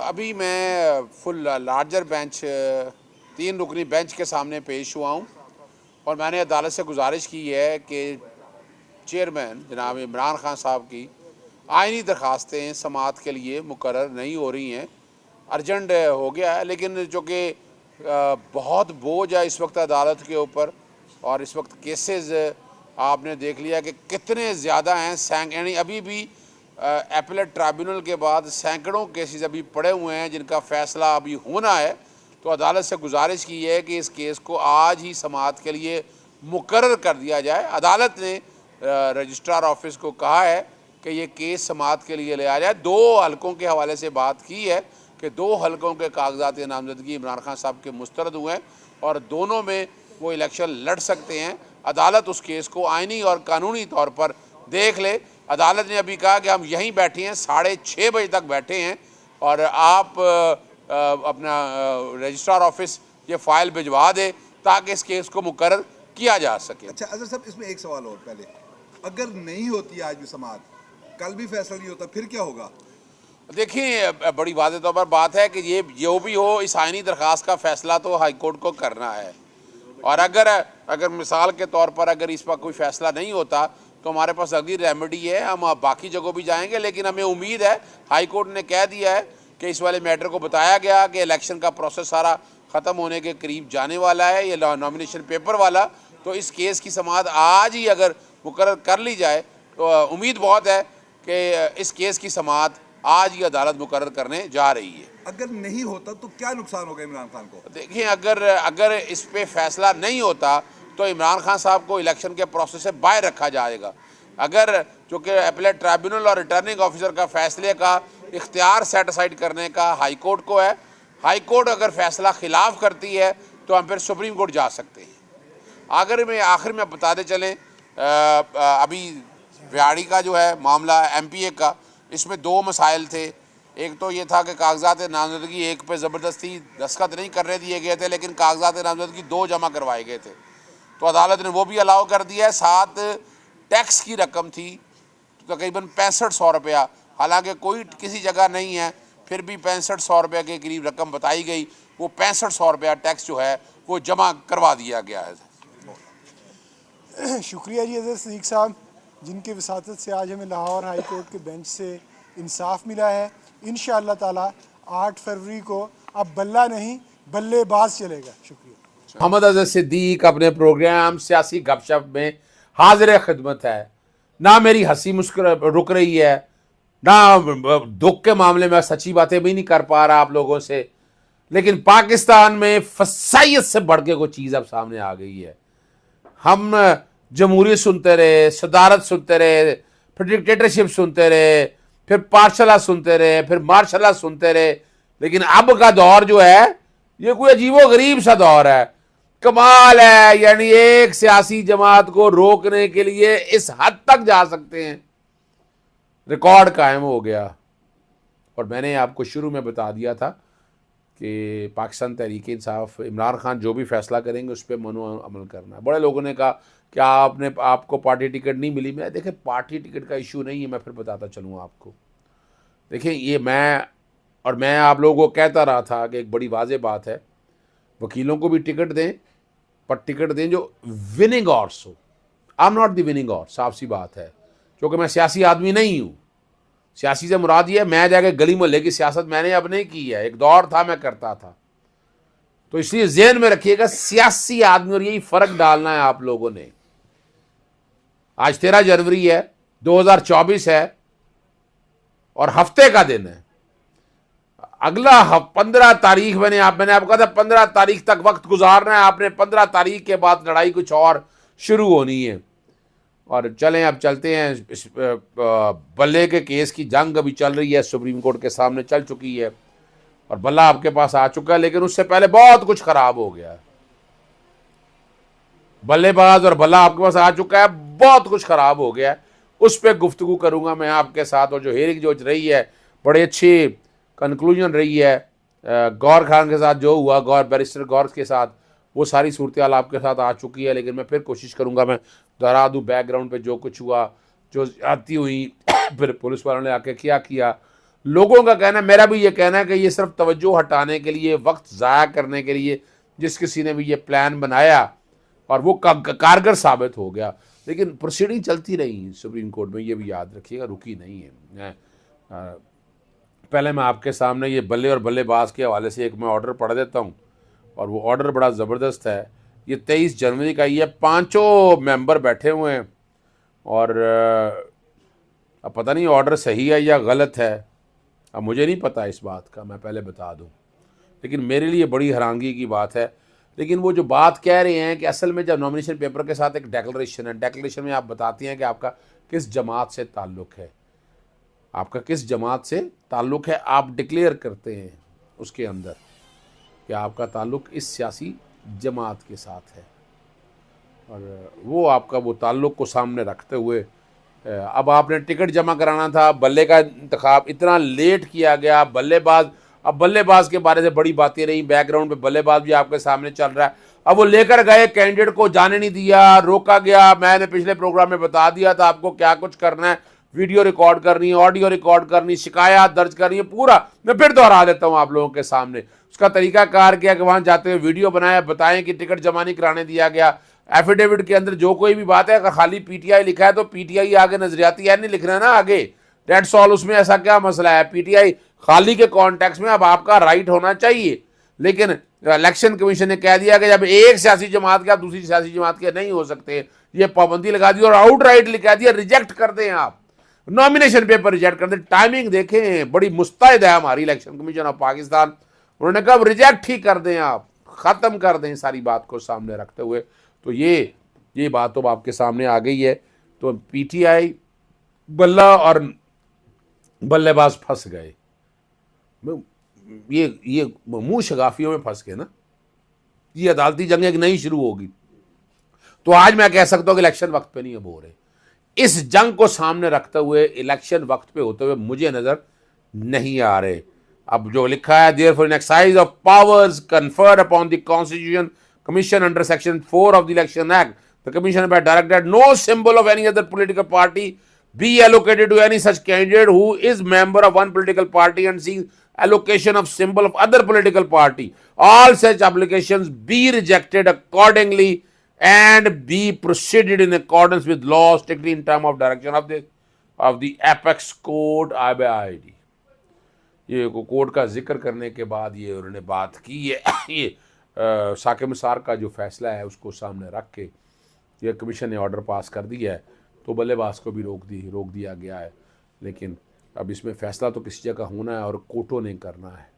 अभी मैं full larger bench 3 रुकनी bench के सामने पेश हुआ हूँ और मैंने अदालत से गुजारिश की है कि चेयरमैन जनाब इमरान खान साहब की आइनी दरखास्तें समाअत के लिए मुकर्रर नहीं हो रही हैं। अर्जेंट हो गया है, लेकिन चूँकि बहुत बोझ है इस वक्त अदालत के ऊपर और इस वक्त केसेस आपने देख लिया कि कितने ज़्यादा हैं। यानी अभी भी एपलेट ट्राइब्यूनल के बाद सैकड़ों केसेस अभी पड़े हुए हैं जिनका फ़ैसला अभी होना है। तो अदालत से गुजारिश की है कि इस केस को आज ही समाअत के लिए मुकर्रर कर दिया जाए। अदालत ने रजिस्ट्रार ऑफिस को कहा है कि ये केस समाअत के लिए ले आ जाए। 2 हलकों के हवाले से बात की है कि 2 हलकों के कागजात नामजदगी इमरान खान साहब के मुस्तरद हुए हैं और दोनों में वो इलेक्शन लड़ सकते हैं। अदालत उस केस को आइनी और कानूनी तौर पर देख ले। अदालत ने अभी कहा कि हम यहीं बैठे हैं, 6:30 बजे तक बैठे हैं और आप अपना रजिस्ट्रार ऑफिस ये फ़ाइल भिजवा दे ताकि इस केस को मुकर्रर किया जा सके। अच्छा अजहर साहब, इसमें एक सवाल और पहले, अगर नहीं होती आज भी समाअत, कल भी फैसला नहीं होता, फिर क्या होगा? देखिए, बड़ी वाज़ेह तौर पर बात है कि ये जो भी हो, इस आइनी दरख्वास्त का फ़ैसला तो हाई कोर्ट को करना है और अगर मिसाल के तौर पर अगर इस पर कोई फ़ैसला नहीं होता तो हमारे पास अगली रेमेडी है, हम बाकी जगहों भी जाएंगे। लेकिन हमें उम्मीद है, हाई कोर्ट ने कह दिया है कि इस वाले मैटर को बताया गया कि इलेक्शन का प्रोसेस सारा ख़त्म होने के करीब जाने वाला है, ये नॉमिनेशन पेपर वाला। तो इस केस की समाअत आज ही अगर मुकर्रर कर ली जाए तो उम्मीद बहुत है कि इस केस की समाअत आज ही अदालत मुकर्रर करने जा रही है। अगर नहीं होता तो क्या नुकसान होगा इमरान खान को? देखिए, अगर इस पे फैसला नहीं होता तो इमरान खान साहब को इलेक्शन के प्रोसेस से बाहर रखा जाएगा। अगर चूँकि अपीलेट ट्राइब्यूनल और रिटर्निंग ऑफिसर का फैसले का इख्तियार सेटिसाइड करने का हाई कोर्ट को है, हाई कोर्ट अगर फैसला खिलाफ करती है तो हम फिर सुप्रीम कोर्ट जा सकते हैं। आखिर में बताते चलें, अभी व्याड़ी का जो है मामला MPA का, इसमें 2 मसाइल थे। एक तो ये था कि कागजात नामजदगी एक पे ज़बरदस्ती दस्तखत नहीं करने दिए गए थे, लेकिन कागजात नामजदगी 2 जमा करवाए गए थे, तो अदालत ने वो भी अलाउ कर दिया है। साथ टैक्स की रकम थी तकरीबन 6500 रुपया, हालांकि कोई किसी जगह नहीं है, फिर भी 6500 रुपये के करीब रकम बताई गई। वो 6500 रुपया टैक्स जो है वो जमा करवा दिया गया है। शुक्रिया जी अजहर सदीक साहब, जिनके वसातत से आज हमें लाहौर हाई कोर्ट के बेंच से इंसाफ मिला है। इंशाअल्लाह ताला 8 फरवरी को अब बल्ला नहीं बल्लेबाज चलेगा। शुक्रिया। मोहम्मद अजहर सिद्दीक अपने प्रोग्राम सियासी गपशप में हाजिर खिदमत है। ना मेरी हंसी मुस्कुरा रुक रही है, ना दुख के मामले में सच्ची बातें भी नहीं कर पा रहा आप लोगों से, लेकिन पाकिस्तान में फसाइयत से बढ़ के कोई चीज़ अब सामने आ गई है। हम जमहूरियत सुनते रहे, सदारत सुनते रहे, फिर डिक्टेटरशिप सुनते रहे, फिर पार्शला सुनते रहे, फिर मार्शला सुनते रहे, लेकिन अब का दौर जो है ये कोई अजीबो गरीब सा दौर है। कमाल है, यानी एक सियासी जमात को रोकने के लिए इस हद तक जा सकते हैं। रिकॉर्ड कायम हो गया। और मैंने आपको शुरू में बता दिया था कि पाकिस्तान तहरीक इंसाफ, इमरान खान जो भी फैसला करेंगे उस पर मनो अमल करना है। बड़े लोगों ने कहा कि आपको पार्टी टिकट नहीं मिली। मैं देखिए, पार्टी टिकट का इशू नहीं है, मैं फिर बताता चलूँ आपको। देखिए, ये मैं आप लोगों को कहता रहा था कि एक बड़ी वाज़ेह बात है, वकीलों को भी टिकट दें, पर टिकट दें जो विनिंग हॉर्स हो। I am not the winning horse, साफ सी बात है, क्योंकि मैं सियासी आदमी नहीं हूँ। सियासी से मुराद ये है, मैं जाके गली मोहल्ले की सियासत मैंने अब नहीं की है, एक दौर था मैं करता था। तो इसलिए ज़हन में रखिएगा, सियासी आदमी, और यही फ़र्क डालना है आप लोगों ने। आज 13 जनवरी है, 2024 है और हफ्ते का दिन है। अगला 15 तारीख मैंने आपको कहा था 15 तारीख तक वक्त गुजारना है आपने। 15 तारीख के बाद लड़ाई कुछ और शुरू होनी है। और चलें, अब चलते हैं। इस बल्ले के केस की जंग अभी चल रही है, सुप्रीम कोर्ट के सामने चल चुकी है और बल्ला आपके पास आ चुका है, लेकिन उससे पहले बहुत कुछ खराब हो गया है। बल्लेबाज और बल्ला आपके पास आ चुका है, बहुत कुछ खराब हो गया है, उस पर गुफ्तगू करूंगा मैं आपके साथ। और जो हेयरिंग जो रही है, बड़ी अच्छी कंक्लूजन रही है गौर खान के साथ जो हुआ, बैरिस्टर गौर के साथ, वो सारी सूरत हाल आपके साथ आ चुकी है। लेकिन मैं फिर कोशिश करूंगा मैं दोहरा दूँ बैकग्राउंड पे जो कुछ हुआ, जो आती हुई फिर पुलिस वालों ने आके क्या किया, लोगों का कहना, मेरा भी ये कहना है कि ये सिर्फ तवज्जो हटाने के लिए, वक्त ज़ाया करने के लिए जिस किसी ने भी ये प्लान बनाया और वो कारगर साबित हो गया, लेकिन प्रोसीडिंग चलती रही सुप्रीम कोर्ट में, ये भी याद रखिएगा, रुकी नहीं है। पहले मैं आपके सामने ये बल्ले और बल्लेबाज के हवाले से एक मैं ऑर्डर पढ़ देता हूँ, और वो ऑर्डर बड़ा ज़बरदस्त है। ये 23 जनवरी का, ये 5 मेंबर बैठे हुए हैं, और अब पता नहीं ऑर्डर सही है या गलत है, अब मुझे नहीं पता इस बात का, मैं पहले बता दूं, लेकिन मेरे लिए बड़ी हैरानगी की बात है। लेकिन वो जो बात कह रहे हैं कि असल में जब नॉमिनेशन पेपर के साथ एक डेक्लरेशन है, डेक्लरेशन में आप बताती हैं कि आपका किस जमात से ताल्लुक़ है, आपका किस जमात से ताल्लुक़ है, आप डिक्लेयर करते हैं उसके अंदर कि आपका ताल्लुक़ इस सियासी जमात के साथ है, और वो आपका वो ताल्लुक़ को सामने रखते हुए अब आपने टिकट जमा कराना था, बल्ले का इंतखाब इतना लेट किया गया, बल्लेबाज, अब बल्लेबाज के बारे से बड़ी बातें रही, बैकग्राउंड पे बल्लेबाज भी आपके सामने चल रहा है। अब वो लेकर गए, कैंडिडेट को जाने नहीं दिया, रोका गया। मैंने पिछले प्रोग्राम में बता दिया था आपको क्या कुछ करना है, वीडियो रिकॉर्ड करनी है, ऑडियो रिकॉर्ड करनी, शिकायत दर्ज करनी है, पूरा मैं फिर दोहरा देता हूँ आप लोगों के सामने। उसका तरीकाकार क्या कि वहाँ जाते हुए वीडियो बनाया, बताएं कि टिकट जमा नहीं कराने दिया गया, एफिडेविट के अंदर जो कोई भी बात है, अगर खाली पीटीआई लिखा है तो पीटीआई आगे नजरियाती है नहीं लिखना है ना आगे, डेट्स ऑल। उसमें ऐसा क्या मसला है, पीटीआई खाली के कॉन्टेक्स्ट में अब आपका राइट होना चाहिए, लेकिन इलेक्शन कमीशन ने कह दिया कि जब एक सियासी जमात के आप दूसरी सियासी जमात के नहीं हो सकते, ये पाबंदी लगा दी और आउट राइट लिखा दिया रिजेक्ट कर दें, आप नॉमिनेशन पेपर रिजेक्ट कर दें। टाइमिंग देखें, बड़ी मुस्तैद है हमारी इलेक्शन कमीशन ऑफ पाकिस्तान, उन्होंने कहा रिजेक्ट ही कर दें, आप खत्म कर दें सारी बात को सामने रखते हुए। तो ये बात तो आपके सामने आ गई है। तो पीटीआई, बल्ला और बल्लेबाज फंस गए, ये मुंह शगाफियों में फंस गए ना, ये अदालती जंग एक नई शुरू होगी। तो आज मैं कह सकता हूं कि इलेक्शन वक्त पे नहीं अब हो रहे, इस जंग को सामने रखते हुए इलेक्शन वक्त पे होते हुए मुझे नजर नहीं आ रहे। अब जो लिखा है, therefore in exercise of powers conferred upon the constitution Commission under Section 4 of the Election Act, the Commission by directed no symbol of any other political party be allocated to any such candidate who is member of one political party and seeks allocation of symbol of other political party. All such applications be rejected accordingly and be proceeded in accordance with law strictly in terms of direction of the Apex Code IBID. ये code का जिक्र करने के बाद ये उन्होंने बात की है, ये साकिब निसार का जो फैसला है उसको सामने रख के ये कमीशन ने ऑर्डर पास कर दिया है, तो बल्लेबाज को भी रोक दिया गया है। लेकिन अब इसमें फ़ैसला तो किसी जगह होना है और कोर्टों ने करना है,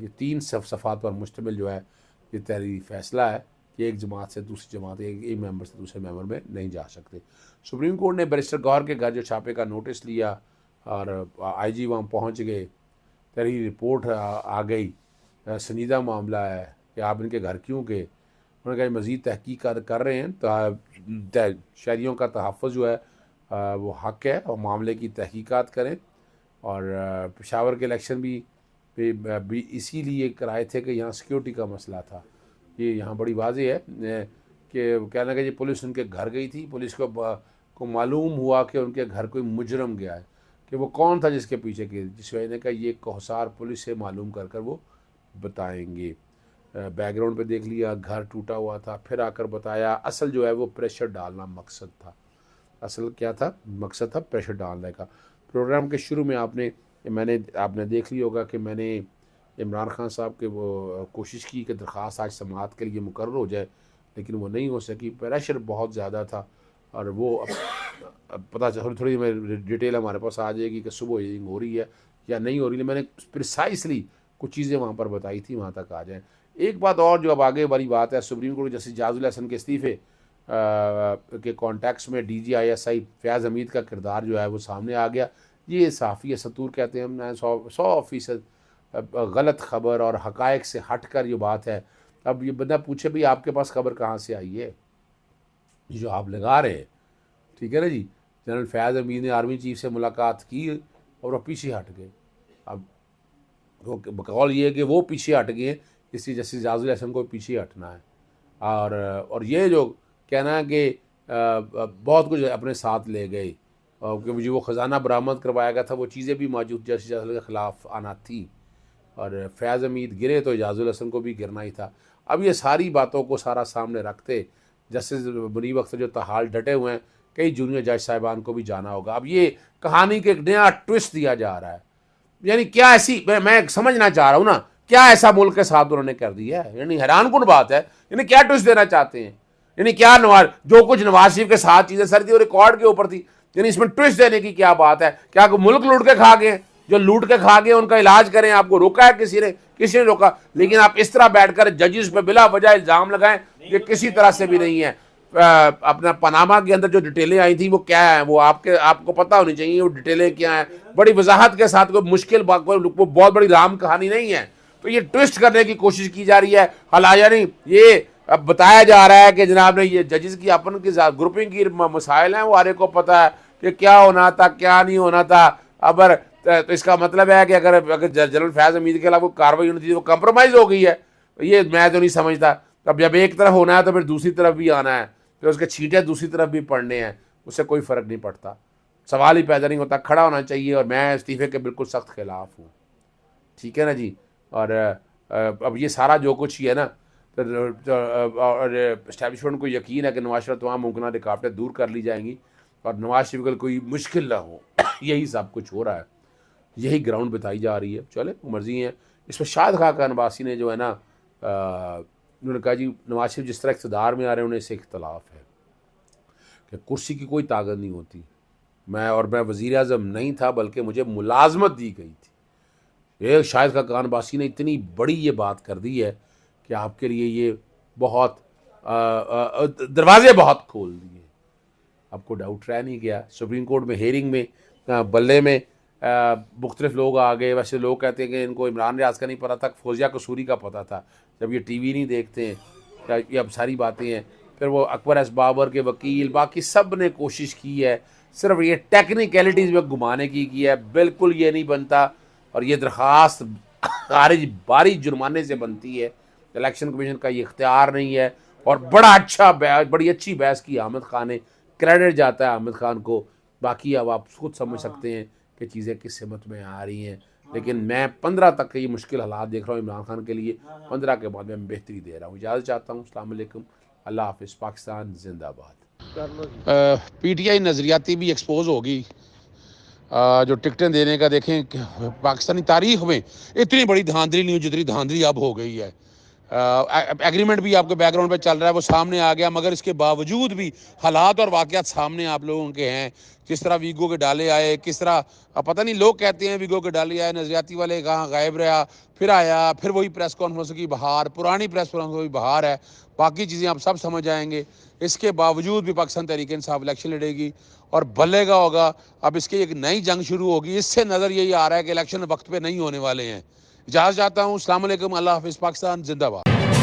ये 3 सफ़ात पर मुश्तमिल जो है ये तहरीरी फ़ैसला है कि एक जमात से दूसरी जमात, एक मेंबर से दूसरे मेंबर में नहीं जा सकते। सुप्रीम कोर्ट ने बैरिस्टर गौहर के घर जो छापे का नोटिस लिया और IG वहाँ पहुँच गए, तहरीरी रिपोर्ट आ गई, संजीदा मामला है कि आप इनके घर क्यों गए, उन्होंने कहा मज़ीद तहकीक कर रहे हैं, तो शहरियों का तहफ़्फ़ुज़ जो है वो हक़ है और मामले की तहकीकात करें। और पेशावर के इलेक्शन भी इसीलिए कराए थे कि यहाँ सिक्योरिटी का मसला था। ये यहाँ बड़ी वाज़ेह है कि कहना कि ये पुलिस उनके घर गई थी, पुलिस को मालूम हुआ कि उनके घर कोई मुजरम गया है, कि वो कौन था जिसके पीछे की, जिस वजह ने कहा ये कोहसार पुलिस से मालूम कर वो बताएंगे। बैकग्राउंड पे देख लिया, घर टूटा हुआ था, फिर आकर बताया असल जो है वो प्रेशर डालना मकसद था। असल क्या था, मकसद था प्रेशर डालने का। प्रोग्राम के शुरू में आपने देख लिया होगा कि मैंने इमरान खान साहब के वो कोशिश की कि दरख्वास्त आज समाअत के लिए मुकर्रर हो जाए, लेकिन वो नहीं हो सकी, प्रेशर बहुत ज़्यादा था। और वो अब पता चल थोड़ी डिटेल हमारे पास आ जाएगी कि सुबह हीयरिंग हो रही है या नहीं हो रही है। मैंने प्रिसाइसली कुछ चीज़ें वहाँ पर बताई थी, वहाँ तक आ जाएँ। एक बात और जो अब आगे वाली बात है, सुप्रीम कोर्ट जस्टिस जाजुल हसन के इस्तीफ़े के कॉन्टेक्स्ट में DGISI फैज़ हमीद का किरदार जो है वो सामने आ गया। ये सहाफ़ी सतूर कहते हैं, हमने 100% गलत ख़बर और हक़ाइक़ से हट कर जो बात है। अब ये बंदा पूछे भाई आपके पास खबर कहाँ से आई है जो आप लगा रहे हैं, ठीक है ना जी। जनरल फैज़ हमीद ने आर्मी चीफ से मुलाकात की और वो पीछे हट गए। अब बकौल ये है कि वो पीछे हट गए, इसलिए जस्टिस जाजुल हसन को पीछे हटना है। और ये जो कहना है कि बहुत कुछ अपने साथ ले गए कि मुझे वो ख़जाना बरामद करवाया गया था, वो चीज़ें भी मौजूद जस्टिस अजहर के ख़िलाफ़ आना थी, और फैज़ हमीद गिरे तो एजाज़ुल हसन को भी गिरना ही था। अब ये सारी बातों को सारा सामने रखते जस्टिस मुनीब अख्तर जो ताहाल डटे हुए हैं, कई जूनियर जज साहिबान को भी जाना होगा। अब ये कहानी के एक नया ट्विस्ट दिया जा रहा है, यानी क्या ऐसी, मैं समझना चाह रहा हूँ ना, क्या ऐसा मुल्क के साथ उन्होंने कर दिया है, यानी हैरान कुन बात है। यानी क्या ट्विस्ट देना चाहते हैं, यानी क्या जो कुछ नवाज शरीफ के साथ चीज़ें सर थी वो रिकॉर्ड के ऊपर थी, यानी इसमें ट्विस्ट देने की क्या बात है? क्या मुल्क लूट के खा गए? जो लूट के खा गए उनका इलाज करें, आपको रोका है किसी ने रोका, लेकिन आप इस तरह बैठकर जजेस पे बिला वजह इल्ज़ाम लगाएं, ये किसी तरह से भी नहीं है। अपना पनामा के अंदर जो डिटेलें आई थी वो क्या है, वो आपको पता होनी चाहिए वो डिटेलें क्या हैं, बड़ी वजाहत के साथ। कोई मुश्किल कोई बहुत बड़ी राम कहानी नहीं है। तो ये ट्विस्ट करने की कोशिश की जा रही है। हालांकि यानी ये अब बताया जा रहा है कि जनाब ने ये जजेस की अपन की ग्रुपिंग की मसाइल हैं, वो हर एक को पता है कि क्या होना था क्या नहीं होना था। अगर तो इसका मतलब है कि अगर जनरल फैज़ हमीद के खिलाफ कोई कार्रवाई होनी थी वो कंप्रोमाइज़ हो गई है, ये मैं तो नहीं समझता। अब जब एक तरफ होना है तो फिर दूसरी तरफ भी आना है, फिर उसके छींटे दूसरी तरफ भी पड़ने हैं, उससे कोई फ़र्क नहीं पड़ता, सवाल ही पैदा नहीं होता, खड़ा होना चाहिए। और मैं इस्तीफ़े के बिल्कुल सख्त खिलाफ हूँ, ठीक है ना जी। और अब ये सारा जो कुछ ही है ना, और इस्टेब्लिशमेंट को यकीन है कि नवाज शरीफ तमाम मुमकिन रुकावटें दूर कर ली जाएंगी और नवाज शरीफ को कोई मुश्किल ना हो। यही सब कुछ हो रहा है, यही ग्राउंड बताई जा रही है। चले मर्जी है। इसमें शाहिद खान अब्बासी ने जो है ना, उन्होंने कहा जी नवाज शरीफ जिस तरह इक़्तिदार में आ रहे हैं उन्हें इससे इख्तलाफ है कि कुर्सी की कोई ताकत नहीं होती। मैं वज़ीर आज़म नहीं था बल्कि मुझे मुलाजमत दी गई थी। एक शाहिद खान अब्बासी ने इतनी बड़ी ये बात कर दी है कि आपके लिए ये बहुत दरवाजे बहुत खोल दिए, आपको डाउट रह नहीं गया। सुप्रीम कोर्ट में हेयरिंग में बल्ले में मुख्तलिफ लोग आ गए। वैसे लोग कहते हैं कि इनको इमरान रियाज का नहीं पता था, फौजिया कसूरी का पता था, जब ये टीवी नहीं देखते हैं, ये अब सारी बातें हैं। फिर वो अकबर एस बाबर के वकील बाकी सब ने कोशिश की है, सिर्फ ये टेक्निकलिटीज़ में घुमाने की है। बिल्कुल ये नहीं बनता, और ये दरख्वास्त खारिज बारी जुर्माने से बनती है। इलेक्शन कमीशन का ये इख्तियार नहीं है। और बड़ी अच्छी बहस की आमिद खान ने, क्रेडिट जाता है आमिद खान को। बाकी अब आप खुद समझ सकते हैं कि चीज़ें किस सिमत में आ रही हैं। लेकिन मैं 15 तक के ये मुश्किल हालात देख रहा हूँ इमरान खान के लिए। 15 के बाद मैं बेहतरी दे रहा हूँ। इजाज़त चाहता हूँ। अस्सलाम वालेकुम, अल्लाह हाफ़िज़, पाकिस्तान जिंदाबाद। PTI नज़रियाती भी एक्सपोज होगी। जो टिकटें देने का देखें, पाकिस्तानी तारीख में इतनी बड़ी धांधली नहीं हुई जितनी धांधली अब हो गई है। एग्रीमेंट भी आपके बैकग्राउंड पे चल रहा है, वो सामने आ गया, मगर इसके बावजूद भी हालात और वाक़यात सामने आप लोगों के हैं। किस तरह वीगो के डाले आए, किस तरह पता नहीं, लोग कहते हैं वीगो के डाले आए, नज़रियाती वाले कहाँ गायब रहा, फिर आया, फिर वही प्रेस कॉन्फ्रेंस की बहार, पुरानी प्रेस कॉन्फ्रेंस की बहार है। बाकी चीज़ें आप सब समझ आएंगे। इसके बावजूद भी पाकिस्तान तहरीक इंसाफ इलेक्शन लड़ेगी और बल्लेगा होगा। अब इसकी एक नई जंग शुरू होगी। इससे नज़र यही आ रहा है कि इलेक्शन वक्त पे नहीं होने वाले हैं। इजाज़त चाहता हूँ। अस्सलाम वालेकुम, अल्लाह हाफ़िज़, पाकिस्तान जिंदाबाद।